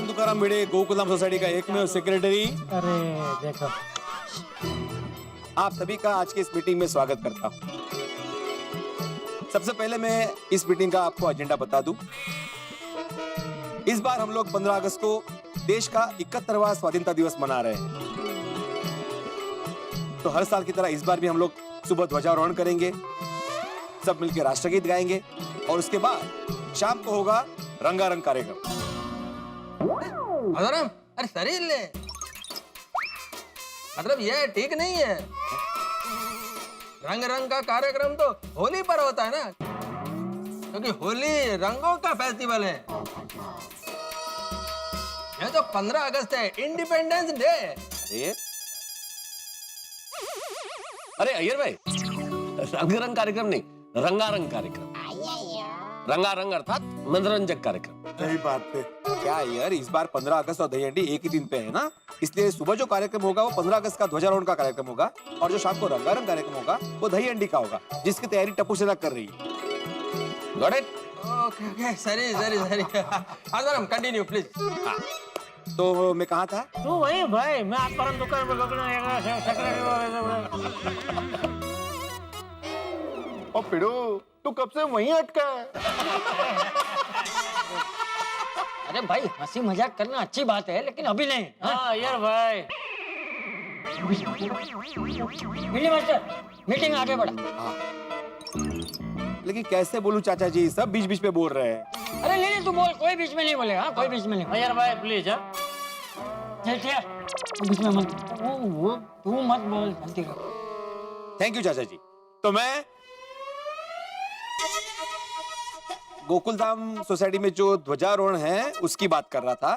आत्माराम तुकाराम भिड़े, Gokuldham society का एकमेव secretary. अरे देखो, आप सभी का आज की इस मीटिंग में स्वागत करता हूं। सबसे पहले मैं इस मीटिंग का आपको एजेंडा बता दूं। इस बार हम लोग 15 अगस्त को देश का 71वां स्वाधीनता दिवस मना रहे हैं। तो हर साल की तरह इस बार भी हम लोग सुबह ध्वजारोहण करेंगे, सब मिलकर राष्ट्रगीत गाएंगे और उसके बाद शाम को होगा रंगारंग कार्यक्रम। अरे शरीर ले, मतलब ये ठीक नहीं है। रंग रंग का कार्यक्रम तो होली पर होता है ना, क्योंकि होली रंगों का फेस्टिवल है। ये तो 15 अगस्त है, इंडिपेंडेंस डे। अरे अय्यर भाई, रंग रंग कार्यक्रम नहीं, रंगारंग कार्यक्रम। रंगारंग अर्थात मनोरंजक कार्यक्रम। सही बात है। क्या यार, इस बार 15 अगस्त और दहीहंडी एक ही दिन पे है ना, इसलिए सुबह जो कार्यक्रम होगा वो 15 अगस्त का ध्वजारोहण का कार्यक्रम होगा और जो शाम को रंगारंग कार्यक्रम होगा वो दहीहंडी का होगा, जिसकी तैयारी टप्पू सेना कर रही है। Got it? Okay okay, sorry sorry sorry. आदरम कंटिन्यू प्लीज। तो मैं कहाँ था? तू वही भाई, मैं आत्माराम तुकाराम सेक्रेटरी। और पिड़ो, तू कब से वहीं अटका है? अरे भाई, हंसी मजाक करना अच्छी बात है, लेकिन अभी नहीं। हाँ यार भाई, मिली मास्टर, मीटिंग आगे बढ़ा। लेकिन कैसे बोलूं चाचा जी, सब बीच बीच में बोल रहे हैं। अरे नहीं तू बोल, कोई बीच में नहीं बोले। हाँ, कोई बीच में नहीं। यार भाई प्लीज। चल ठीक है, तू बीच में मत, वो तू मत बोल। ठीक है, थैंक यू चाचा जी। तो मैं गोकुलधाम सोसाइटी में जो ध्वजारोहण है उसकी बात कर रहा था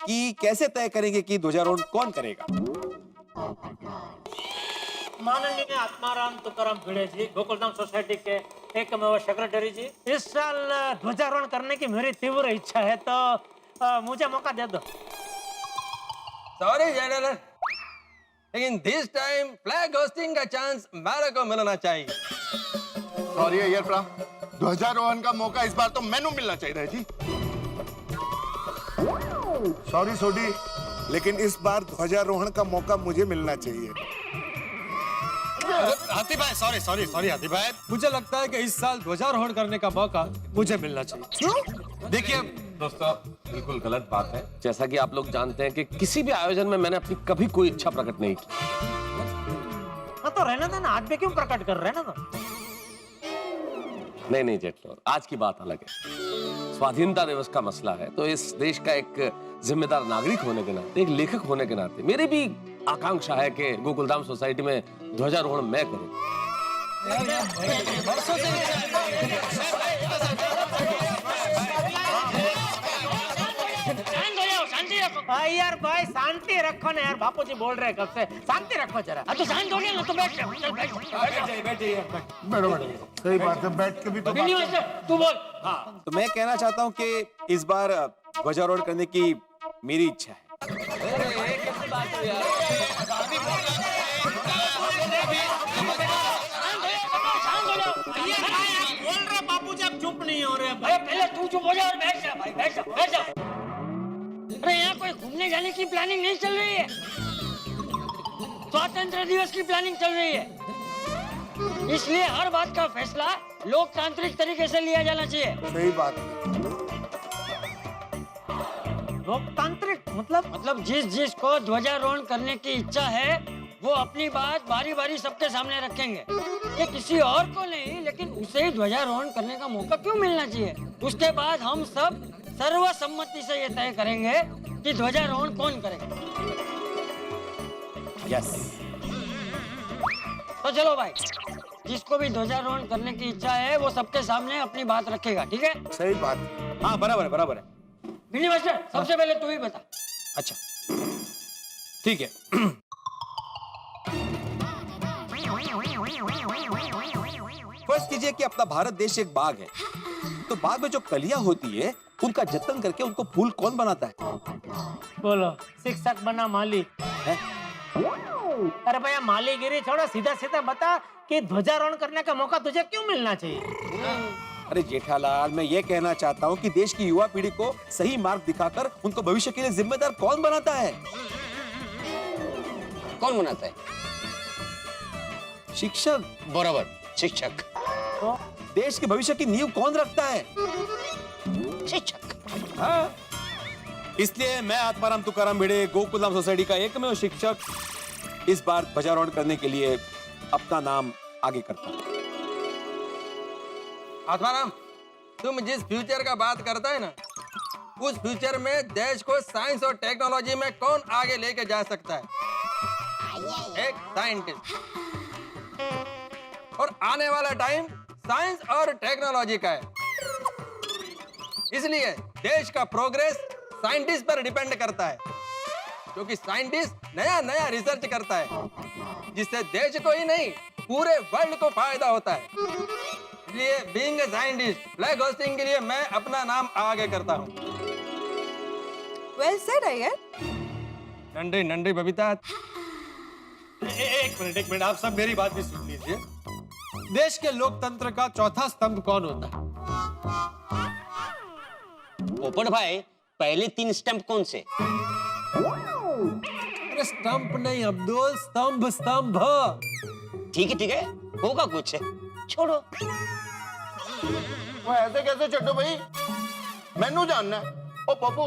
कि कैसे तय करेंगे कि ध्वजारोहण कौन करेगा। माननीय आत्माराम तुकाराम भिड़े जी, गोकुलधाम सोसाइटी के एकमेव सेक्रेटरी जी, इस साल ध्वजारोहण करने की मेरी तीव्र इच्छा है, तो मुझे मौका दे दो। सॉरी जनरल, लेकिन दिस टाइम फ्लैग होस्टिंग का चांस मेरे को मिलना चाहिए। सॉरी अय्यर प्रा, ध्वजारोहण का मौका इस बार तो मैनू मिलना चाहिए जी। सॉरी सोडी, लेकिन इस बार ध्वजारोहण का मौका मुझे मिलना चाहिए। हाथी भाई, सॉरी हाथी भाई, मुझे लगता है कि इस साल ध्वजारोहण करने का मौका मुझे मिलना चाहिए। क्यों? देखिए दोस्तों, बिल्कुल गलत बात है। जैसा कि आप लोग जानते हैं कि किसी भी आयोजन में मैंने अपनी कभी कोई इच्छा प्रकट नहीं की। हाँ तो रहना था ना, आज भी क्यों प्रकट कर रहे ना? तो नहीं जेटलोर, आज की बात अलग है। स्वाधीनता दिवस का मसला है, तो इस देश का एक जिम्मेदार नागरिक होने के नाते, एक लेखक होने के नाते मेरी भी आकांक्षा है कि गोकुलधाम सोसाइटी में ध्वजारोहण मैं करूं। यार भाई शांति रखो ना यार, बापूजी बोल रहे हैं कब से, शांति रखो जरा। अब तो शांत हो गया ना, तो बैठ जा। चल बैठ। बैठो। सही बात है, बैठ के भी तो मिली मास्टर, तू बोल। हाँ, तो मैं कहना चाहता हूँ कि इस बार ध्वजारोहण करने की मेरी इच्छा है। बोल रहे बापूजी, अब चुप नहीं हो रहे। पहले तू चुप हो जा और बैठ जा भाई, बैठ जा। अरे यहाँ कोई घूमने जाने की प्लानिंग नहीं चल रही है, स्वतंत्र दिवस की प्लानिंग चल रही है। इसलिए हर बात का फैसला लोकतांत्रिक तरीके से लिया जाना चाहिए। सही बात है। लोकतांत्रिक मतलब जिसको ध्वजारोहण करने की इच्छा है वो अपनी बात बारी बारी सबके सामने रखेंगे कि किसी और को नहीं, लेकिन उसे ही ध्वजारोहण करने का मौका क्यों मिलना चाहिए। उसके बाद हम सब सर्वसम्मति से ये तय करेंगे कि ध्वजारोहण कौन करेगा। यस। तो चलो भाई, जिसको भी ध्वजारोहण करने की इच्छा है वो सबके सामने अपनी बात रखेगा, ठीक है? सही बात है। हाँ, बराबर है। मिनी मास्टर, सबसे पहले तू ही बता। अच्छा, ठीक है। फर्ज कीजिए कि अपना भारत देश एक बाग है, तो बाग में जो कलियां होती है उनका जतन करके उनको फूल कौन बनाता है? बोलो, शिक्षक बना माली है? अरे भैया, मालीगिरी छोड़ो, सीधा सीधा बता कि ध्वजारोहण करने का मौका तुझे क्यों मिलना चाहिए। अरे जेठालाल, मैं ये कहना चाहता हूँ कि देश की युवा पीढ़ी को सही मार्ग दिखाकर उनको भविष्य के लिए जिम्मेदार कौन बनाता है? कौन बनाता है? शिक्षक। बराबर, शिक्षक। तो देश के भविष्य की नींव कौन रखता है? शिक्षक। हाँ। इसलिए मैं आत्माराम तुकाराम भिड़े गोकुलधाम सोसाइटी का एकमेव शिक्षक इस बार ध्वजारोहण करने के लिए अपना नाम आगे करता हूँ। आत्माराम, तुम जिस फ्यूचर का बात करता है ना, उस फ्यूचर में देश को साइंस और टेक्नोलॉजी में कौन आगे लेके जा सकता है? एक साइंटिस्ट। और आने वाला टाइम साइंस और टेक्नोलॉजी का है। इसलिए देश का प्रोग्रेस साइंटिस्ट पर डिपेंड करता है, क्योंकि साइंटिस्ट नया नया रिसर्च करता है, जिससे देश को ही नहीं पूरे वर्ल्ड को फायदा होता है। इसलिए being a scientist, flag hosting के लिए मैं अपना नाम आगे करता हूँ। Well said Iyer. नंडी नंडी बबीता। एक मिनट, आप सब मेरी बात भी सुन लीजिए। देश के लोकतंत्र का चौथा स्तंभ कौन होता है? पोपट भाई, पहले 3 स्टंप कौन से? अरे स्टंप नहीं अब्दुल, स्तंभ स्तंभ। ठीक है, होगा कुछ। छोड़ो। वो ऐसे कैसे छड्डो भाई, मैनू जानना है। ओ पप्पू,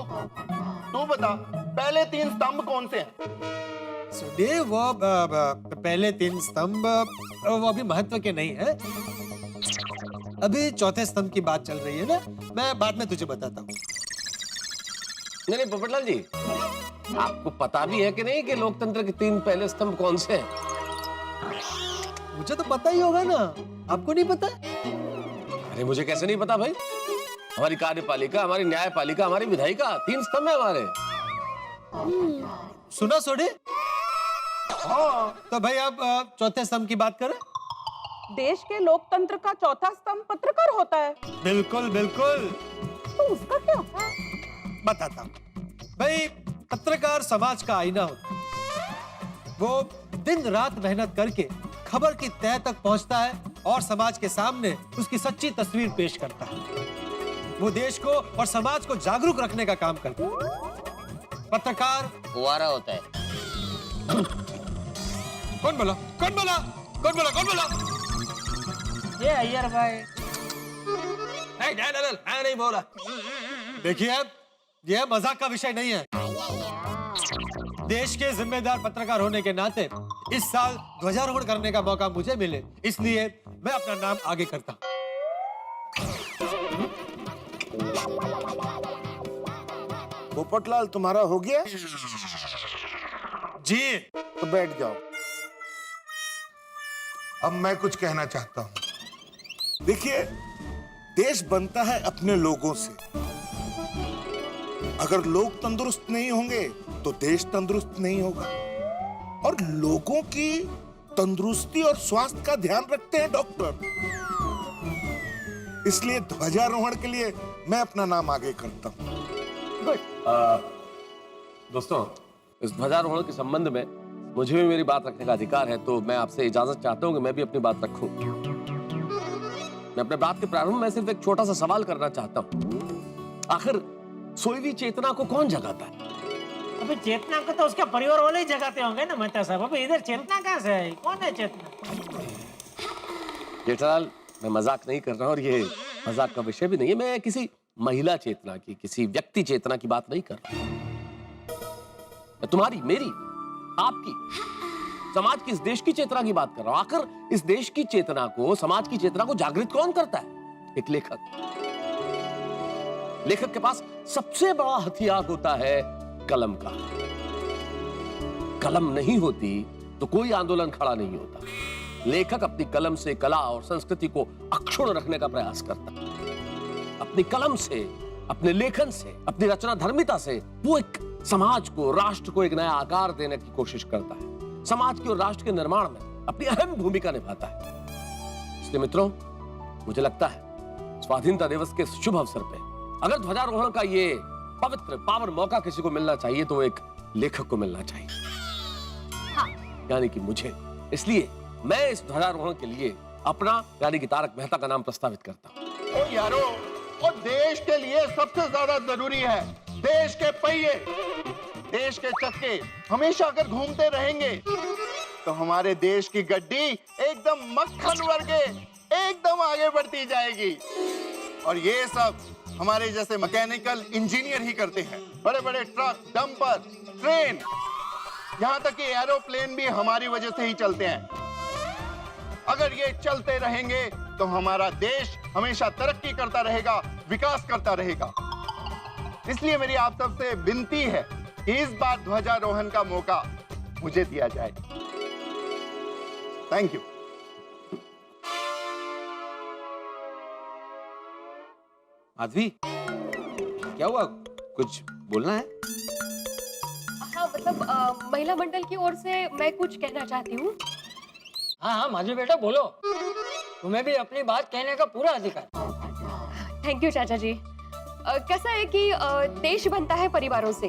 तू बता पहले 3 स्तंभ कौन से हैं? सुनिए, वो पहले 3 स्तंभ वो अभी महत्व के नहीं है। अभी चौथे स्तंभ की बात चल रही है ना, मैं बाद में तुझे बताता हूँ। नहीं पोपटलाल जी, आपको पता भी है कि नहीं कि लोकतंत्र के 3 पहले स्तंभ कौन से हैं? मुझे तो पता ही होगा ना, आपको नहीं पता? अरे मुझे कैसे नहीं पता भाई? हमारी कार्यपालिका, हमारी न्यायपालिका, हमारी विधायिका, 3 स्तंभ है हमारे। सुना सोडे? हाँ, तो भाई आप चौथे स्तंभ की बात करें। देश के लोकतंत्र का चौथा स्तंभ पत्रकार होता है। बिल्कुल बिल्कुल। तो उसका क्या? बताता हूँ भाई, पत्रकार समाज का आईना होता है। वो दिन रात मेहनत करके खबर की तह तक पहुंचता है और समाज के सामने उसकी सच्ची तस्वीर पेश करता है। वो देश को और समाज को जागरूक रखने का काम करता है। पत्रकार फुवारा होता है। कौन बोला? कौन बोला? कौन बोला? कौन बोला? ये अय्यर भाई। नहीं जनरल, मैं नहीं बोला। देखिए, यह मजाक का विषय नहीं है। देश के जिम्मेदार पत्रकार होने के नाते इस साल ध्वजारोहण करने का मौका मुझे मिले, इसलिए मैं अपना नाम आगे करता हूं। पोपटलाल, तुम्हारा हो गया? जी। तो बैठ जाओ। अब मैं कुछ कहना चाहता हूं। देखिए, देश बनता है अपने लोगों से। अगर लोग तंदुरुस्त नहीं होंगे तो देश तंदुरुस्त नहीं होगा। और लोगों की तंदुरुस्ती और स्वास्थ्य का ध्यान रखते हैं डॉक्टर। इसलिए ध्वजारोहण के लिए मैं अपना नाम आगे करता हूं। दोस्तों, इस ध्वजारोहण के संबंध में मुझे भी मेरी बात रखने का अधिकार है, तो मैं आपसे इजाजत चाहता हूं कि मैं भी अपनी बात रखूं। मैं अपने बात के प्रारंभ में सिर्फ एक छोटा सा सवाल करना चाहता हूं। आखिर सोई हुई चेतना को कौन जगाता है? अभी चेतना को तो उसके परिवार वाले ही जगाते होंगे ना मेहता साहब। अभी इधर चेतना कहाँ से है? कौन है चेतना? जेठालाल, मैं मजाक नहीं कर रहा हूं और ये मजाक का विषय भी नहीं है। मैं किसी महिला चेतना की, किसी व्यक्ति चेतना की बात नहीं कर रहा। मैं तुम्हारी, मेरी, आपकी, समाज की, इस देश की चेतना की बात कर रहा हूं। आखिर इस देश की चेतना को, समाज की चेतना को जागृत कौन करता है? एक लेखक। लेखक के पास सबसे बड़ा हथियार होता है कलम का। कलम नहीं होती तो कोई आंदोलन खड़ा नहीं होता। लेखक अपनी कलम से कला और संस्कृति को अक्षुण्ण रखने का प्रयास करता है। अपनी कलम से, अपने लेखन से, अपनी रचना धर्मिता से वो एक समाज को, राष्ट्र को एक नया आकार देने की कोशिश करता है। समाज के और राष्ट्र के निर्माण में अपनी अहम भूमिका निभाता है। इसलिए मित्रों, मुझे लगता है स्वाधीनता दिवस के शुभ अवसर पे अगर ध्वजारोहण का ये पवित्र पावन मौका किसी को मिलना चाहिए तो एक लेखक को मिलना चाहिए। हाँ। यानी कि मुझे। इसलिए मैं इस ध्वजारोहण के लिए अपना, यानी कि तारक मेहता का नाम प्रस्तावित करता हूं। ओ यारो, और देश के लिए सबसे ज्यादा जरूरी है देश के पहिए। देश के चक्के हमेशा अगर घूमते रहेंगे तो हमारे देश की गड्डी एकदम मक्खन वर्गे एकदम आगे बढ़ती जाएगी। और ये सब हमारे जैसे मैकेनिकल इंजीनियर ही करते हैं। बड़े बड़े ट्रक, डंपर, ट्रेन, यहां तक कि एरोप्लेन भी हमारी वजह से ही चलते हैं। अगर ये चलते रहेंगे तो हमारा देश हमेशा तरक्की करता रहेगा, विकास करता रहेगा। इसलिए मेरी आप सबसे विनती है कि इस बार ध्वजारोहण का मौका मुझे दिया जाए। Thank you. माधवी, क्या हुआ? कुछ बोलना है? हाँ मतलब महिला मंडल की ओर से मैं कुछ कहना चाहती हूँ। हाँ हाँ माधवी बेटा बोलो, तुम्हें भी अपनी बात कहने का पूरा अधिकार। थैंक यू चाचा जी। कैसा है कि देश बनता है परिवारों से,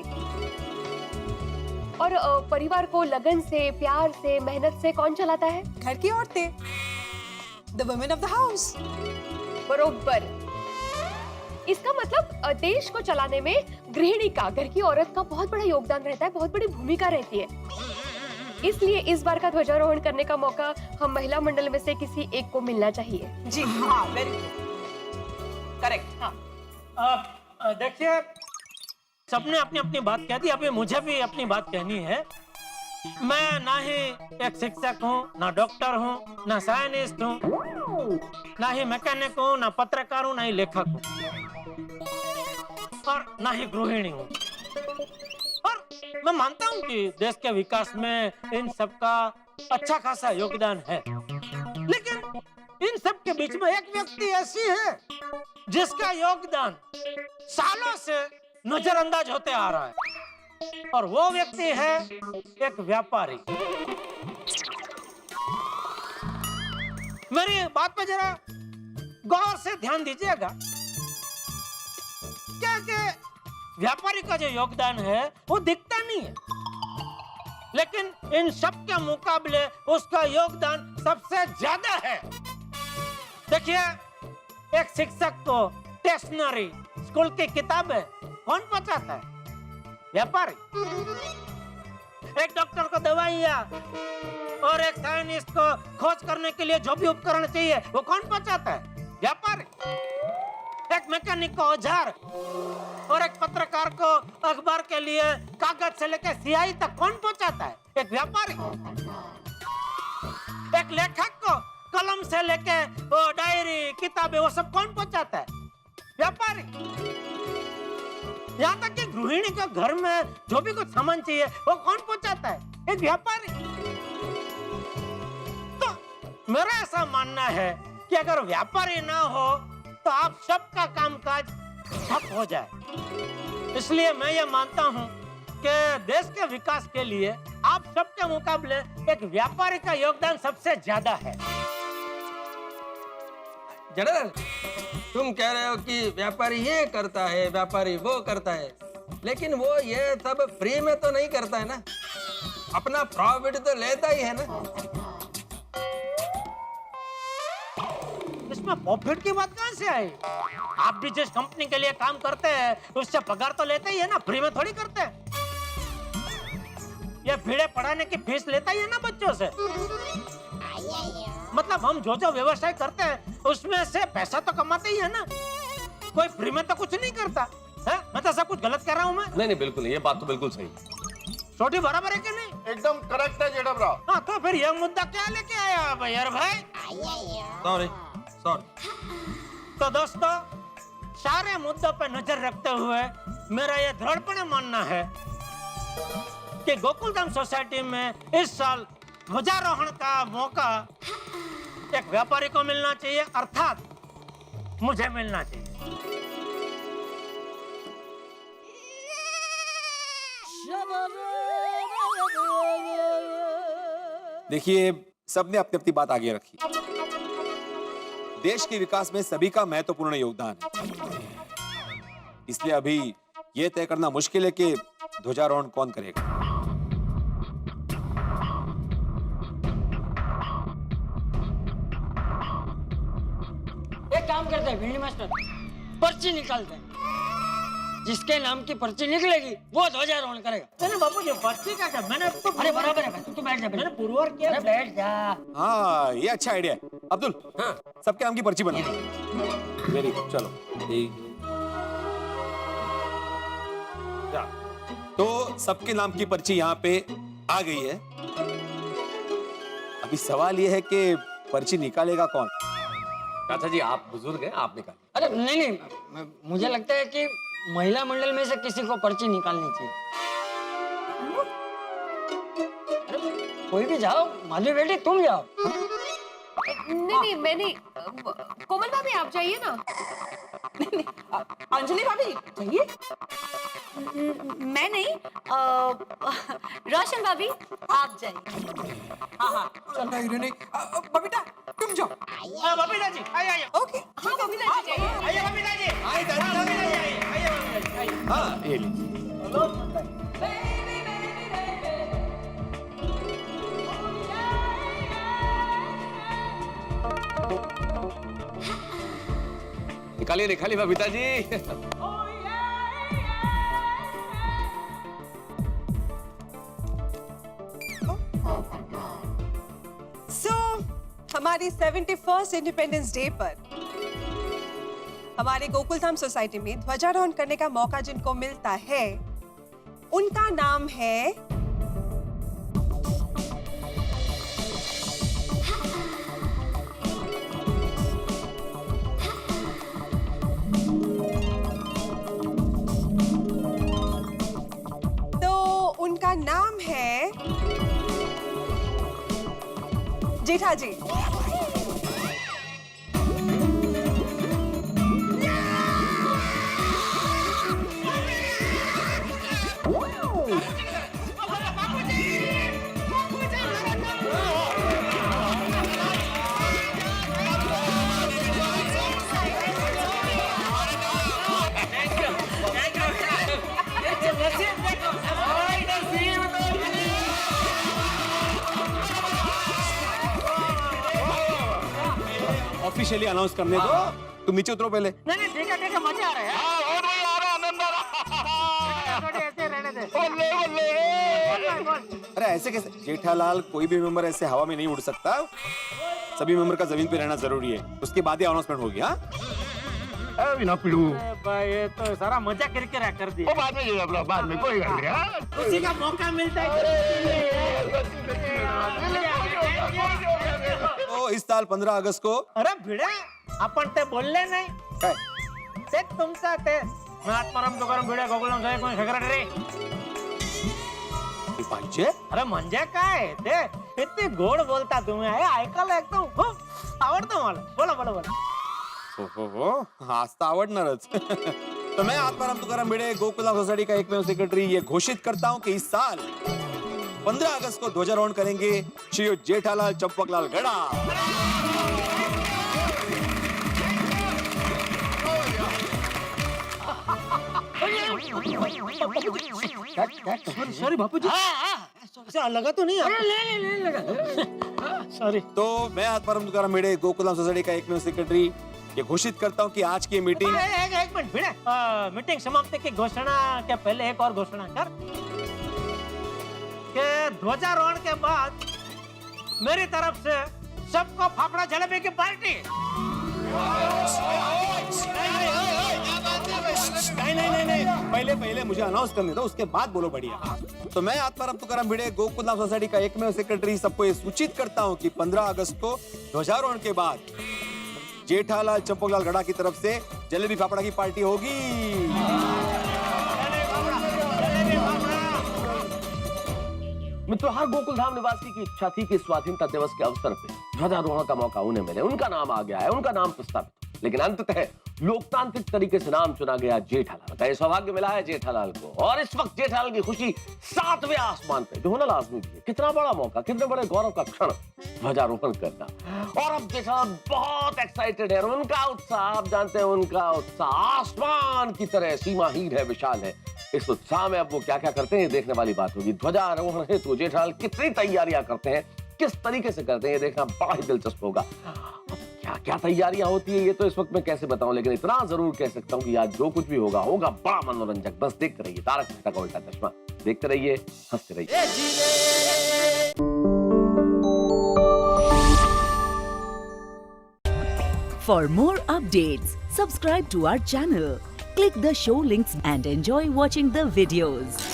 और परिवार को लगन से, प्यार से, मेहनत से कौन चलाता है? घर की औरतें, the women of the house. बरोबर। इसका मतलब देश को चलाने में गृहिणी का, घर की औरत का बहुत बड़ा योगदान रहता है, बहुत बड़ी भूमिका रहती है। इसलिए इस बार का ध्वजारोहण करने का मौका हम महिला मंडल में से किसी एक को मिलना चाहिए। जी हाँ, वेरी गुड, करेक्ट। हाँ, देखिए सबने अपनी अपनी बात कह दी, अभी मुझे भी अपनी बात कहनी है। मैं ना ही एक शिक्षक हूँ, ना डॉक्टर हूँ, ना साइंटिस्ट हूँ, ना ही मैकेनिक हूँ, ना पत्रकार हूँ, ना ही लेखक हूँ, और ना ही गृहिणी हूँ। और मैं मानता हूँ कि देश के विकास में इन सबका अच्छा खासा योगदान है, लेकिन इन सब के बीच में एक व्यक्ति ऐसी है जिसका योगदान सालों से नजरअंदाज होते आ रहा है, और वो व्यक्ति है एक व्यापारी। मेरी बात पे जरा गौर से ध्यान दीजिएगा। क्या व्यापारी का जो योगदान है वो दिखता नहीं है, लेकिन इन सब के मुकाबले उसका योगदान सबसे ज्यादा है। देखिए, एक शिक्षक को स्टेशनरी, स्कूल की किताबें कौन पहुंचाता है? व्यापारी। एक डॉक्टर को दवाइयाँ और एक साइंटिस्ट को खोज करने के लिए जो भी उपकरण चाहिए वो कौन पहुंचाता है? व्यापारी। एक मैकेनिक को औजार और एक पत्रकार को अखबार के लिए कागज से लेकर स्याही तक कौन पहुंचाता है? एक व्यापारी। एक लेखक को कलम से लेके वो डायरी, किताबें, वो सब कौन पहुंचाता है? व्यापारी। यहाँ तक कि गृहिणी के घर में जो भी कुछ सामान चाहिए वो कौन पहुंचाता है? एक व्यापारी। तो मेरा ऐसा मानना है कि अगर व्यापारी ना हो तो आप सबका कामकाज ठप हो जाए। इसलिए मैं ये मानता हूँ कि देश के विकास के लिए आप सबके मुकाबले एक व्यापारी का योगदान सबसे ज्यादा है। जनरल, तुम कह रहे हो कि व्यापारी ये करता है, व्यापारी वो करता है, लेकिन वो ये सब फ्री में तो नहीं करता है ना, अपना प्रॉफिट तो लेता ही है ना। इसमें प्रॉफिट की बात कहाँ से आई? आप भी जिस कंपनी के लिए काम करते हैं उससे पगार तो लेते ही है ना, फ्री में थोड़ी करते हैं। ये भीड़े पढ़ाने की फीस लेता ही है ना बच्चों से। मतलब हम जो जो व्यवसाय करते हैं उसमें से पैसा तो कमाते ही है ना, कोई फ्री में तो कुछ नहीं करता है। मैं तो सब कुछ गलत कह रहा हूँ मैं? नहीं बिल्कुल, ये बात तो बिल्कुल सही है। छोटी बराबर है कि नहीं? एकदम करेक्ट है जेठमलाल। हाँ, तो फिर यह मुद्दा क्या लेके आया भैया भाई? सॉरी। तो दोस्तों, सारे मुद्दों पर नजर रखते हुए मेरा यह दृढ़पणे मानना है कि गोकुलधाम सोसाइटी में इस साल ध्वजारोहण का मौका एक व्यापारी को मिलना चाहिए, अर्थात मुझे मिलना चाहिए। देखिए, सबने अपनी अपनी बात आगे रखी। देश के विकास में सभी का महत्वपूर्ण योगदान है, इसलिए अभी यह तय करना मुश्किल है कि ध्वजारोहण कौन करेगा। एक काम काम करते हैं भिंडी मास्टर, पर्ची निकालते हैं। जिसके नाम की पर्ची निकलेगी वो ध्वजारोहण करेगा। मैंने बापू जी पर्ची का क्या मैंने तो अरे बराबर है, तू बैठ जा, मैंने पुरवार किया। अरे बैठ जा। हाँ ये अच्छा आइडिया है। अब्दुल, हाँ सबके नाम की पर्ची बना। वेरी गुड, चलो तो सबके नाम की पर्ची यहाँ पे आ गई है। अभी सवाल ये है कि पर्ची निकालेगा कौन? चाचा जी आप बुजुर्ग हैं, आप निकाल। अरे नहीं, मुझे लगता है कि महिला मंडल में से किसी को पर्ची निकालनी चाहिए। अरे कोई भी जाओ, माधवी बेटी तुम जाओ। नहीं मैंने कोमल भाभी आप जाइए ना। अंजलि भाभी चाहिए? मैं नहीं, रोशन भाभी आप जाइए। हाँ बबीता तुम जाओ। बबीता जी आइए। ओके हाँ बबीता जी जाइए। आइए बबीता जी। आइए दादा। बबीता जी आइए बबीता जी आइए। हाँ ये लीजिए। निकालिए निकालिए बबीता जी। हमारी 71st इंडिपेंडेंस डे पर हमारे गोकुलधाम सोसाइटी में ध्वजारोहण करने का मौका जिनको मिलता है उनका नाम है उनका नाम है जेठा जी। ऑफिशियली अनाउंस करने दो। तुम नीचे उतरो पहले। नहीं ठीक है मजा आ रहा है। और नहीं आ रहा, आनंद आ रहा। थोड़ी ऐसे रहने दे। बल्ले बल्ले। अरे ऐसे कैसे जेठालाल, कोई भी मेंबर ऐसे हवा में नहीं उड़ सकता। सभी मेंबर का जमीन पे रहना जरूरी है, उसके बाद ही अनाउंसमेंट होगी। हाँ बिना पिड़ू भाई ये तो सारा मजा किरकिरा कर दिया। वो बाद में ये अपना बाद में कोई गल नहीं। उसी का मौका मिलता है। तो इस साल 15 अगस्त को अरे भिड़े आपण ते बोलले नाही काय? ते तुमचा ते मैं आत्माराम तुकाराम भिडे गोकुलम साहेब कोणी सेक्रेटरी पाहिजे। अरे म्हणजे काय ते किती गोड बोलता तुम्ही हे ऐकायला एकदम खूप आवडतं मला। बोला बोला बोला। हो आज तो आवडणारच। तो मैं आत्माराम तुकाराम भिड़े गोकुलधाम सोसाइटी का एकमेव सेक्रेटरी ये घोषित करता हूँ कि इस साल 15 अगस्त को ध्वजारोहण करेंगे श्री जेठालाल चंपकलाल गड़ा। सॉरी बापू जी। लगा तो नहीं। ले लगा। सॉरी। तो मैं आत्माराम तुकाराम भिड़े गोकुलधाम सोसाइटी का एकमेव सेक्रेटरी ये घोषित करता हूँ कि आज की मीटिंग एक मिनट भिड़े मीटिंग समाप्ति की घोषणा के पहले एक और घोषणा कर के ध्वजारोहण के बाद मेरी तरफ से सबको फाफड़ा जलेबी की पार्टी। नहीं पहले मुझे अनाउंस करने दो, उसके बाद बोलो बढ़िया। तो मैं आत्माराम तुकाराम भिड़े गोकुलधाम सोसाइटी का एकमेव सेक्रेटरी सबको ये सूचित करता हूँ कि 15 अगस्त को ध्वजारोहण के बाद जेठालाल चंपकलाल गड़ा की तरफ से जलेबी फाफड़ा की पार्टी होगी। मित्रों, हर गोकुलधाम निवासी की इच्छा थी कि स्वाधीनता दिवस के अवसर पे ध्वजारोहण का मौका उन्हें मिले। उनका नाम आ गया है, उनका नाम प्रस्तावित, लेकिन अंततः लोकतांत्रिक तरीके से नाम चुना गया जेठालाल का। ये सौभाग्य मिला है जेठालाल को, और इस वक्त जेठालाल की खुशी 7वें आसमान पे, जो होना लाजमी भी है। कितना बड़ा मौका, कितने बड़े गौरव का क्षण ध्वजारोहण करना। और अब जेठालाल बहुत एक्साइटेड है, और उनका उत्साह, आप जानते हैं उनका उत्साह आसमान की तरह सीमाहीन है, विशाल है। इस उत्साह में अब वो क्या क्या करते हैं ये देखने वाली बात होगी। ध्वजारोहण हेतु जेठालाल कितनी तैयारियां करते हैं, किस तरीके से करते हैं, ये देखना बड़ा ही दिलचस्प होगा। अब क्या क्या तैयारियां होती है ये तो इस वक्त मैं कैसे बताऊं, लेकिन इतना जरूर कह सकता हूं कि आज जो कुछ भी होगा होगा बड़ा मनोरंजक। बस देखते रहिए तारक मेहता का उल्टा चश्मा, देखते रहिए, हंसते रहिए। For more updates, subscribe to our channel, click the show links and enjoy watching the videos.